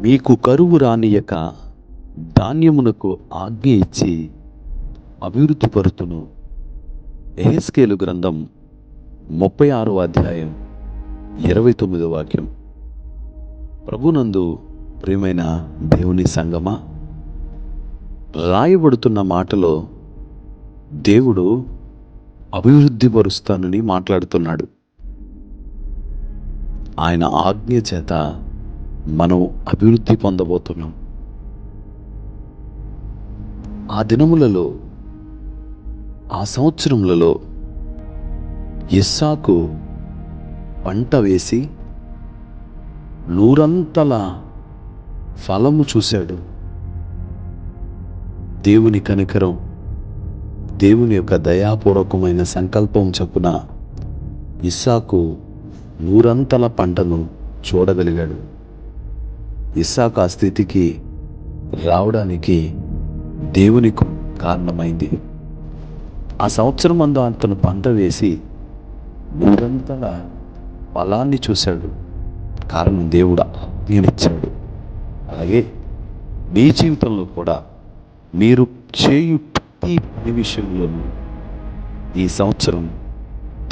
మీకు కరువు రానియక ధాన్యమునకు ఆజ్ఞ ఇచ్చి అభివృద్ధిపరుతును. యెహెజ్కేలు గ్రంథం 36వ అధ్యాయం 29వ వాక్యం. ప్రభునందు ప్రియమైన దేవుని సంగమా, రాయబడుతున్న మాటలో దేవుడు అభివృద్ధిపరుస్తానని మాట్లాడుతున్నాడు. ఆయన ఆజ్ఞ చేత మనం అభివృద్ధి పొందబోతున్నాం. ఆ దినములలో, ఆ సంవత్సరములలో ఇస్సాకు పంట వేసి నూరంతల ఫలము చూశాడు. దేవుని కనికరం, దేవుని యొక్క దయాపూర్వకమైన సంకల్పం చొప్పున ఇస్సాకు నూరంతల పంటను చూడగలిగాడు. ఇస్సాకు ఆ స్థితికి రావడానికి దేవుని కారణమైంది. ఆ సంవత్సరం అందు అతను పంట వేసి నూరంతల ఫలాన్ని చూశాడు. కారణం దేవుడు ఆజ్ఞనిచ్చాడు. అలాగే మీ జీవితంలో కూడా మీరు చేయు ప్రతి పని విషయంలోనూ ఈ సంవత్సరం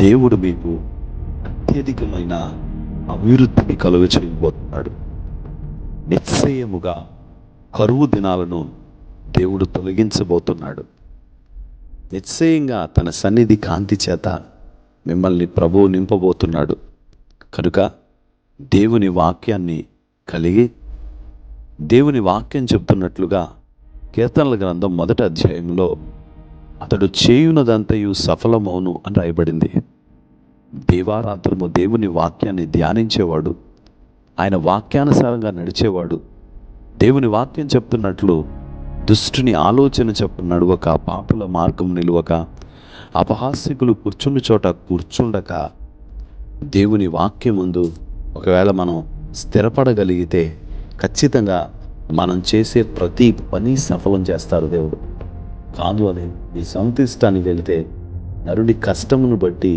దేవుడు మీకు అత్యధికమైన అభివృద్ధిని కలుగ చేయబోతున్నాడు. నిశ్చయముగా కరువు దినాలను దేవుడు తొలగించబోతున్నాడు. నిశ్చయంగా తన సన్నిధి కాంతి చేత మిమ్మల్ని ప్రభువు నింపబోతున్నాడు. కనుక దేవుని వాక్యాన్ని కలిగి, దేవుని వాక్యం చెప్తున్నట్లుగా కీర్తనల గ్రంథం 1వ అధ్యాయంలో అతడు చేయునదంతయు సఫలమౌను అని రాయబడింది. దేవారాత్రము దేవుని వాక్యాన్ని ధ్యానించేవాడు, ఆయన వాక్యానుసారంగా నడిచేవాడు, దేవుని వాక్యం చెప్తున్నట్లు దుష్టుని ఆలోచన చెప్పు నడువక, పాపుల మార్గం నిలువక, అపహాస్యకులు కూర్చుండు చోట కూర్చుండక, దేవుని వాక్యం ముందు ఒకవేళ మనం స్థిరపడగలిగితే ఖచ్చితంగా మనం చేసే ప్రతి పని సఫలం చేస్తారు దేవుడు. కాదు అని ఈ సంతిష్టానికి వెళ్తే నరుడి కష్టమును బట్టి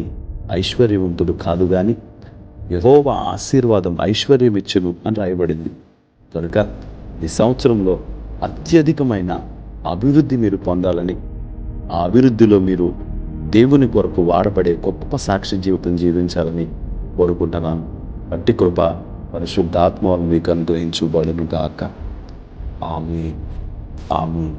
ఐశ్వర్యవంతుడు కాదు, కానీ యెహోవా ఆశీర్వాదం ఐశ్వర్యం ఇచ్చును అని రాయబడింది. కనుక ఈ సంవత్సరంలో అత్యధికమైన అభివృద్ధి మీరు పొందాలని, ఆ అభివృద్ధిలో మీరు దేవుని కొరకు వాడబడే గొప్ప సాక్షి జీవితం జీవించాలని కోరుకుంటున్నాను. అట్టి కృప పరిశుద్ధాత్మ మీకు అనుగ్రహించబడును గాక. ఆమేన్. ఆమేన్.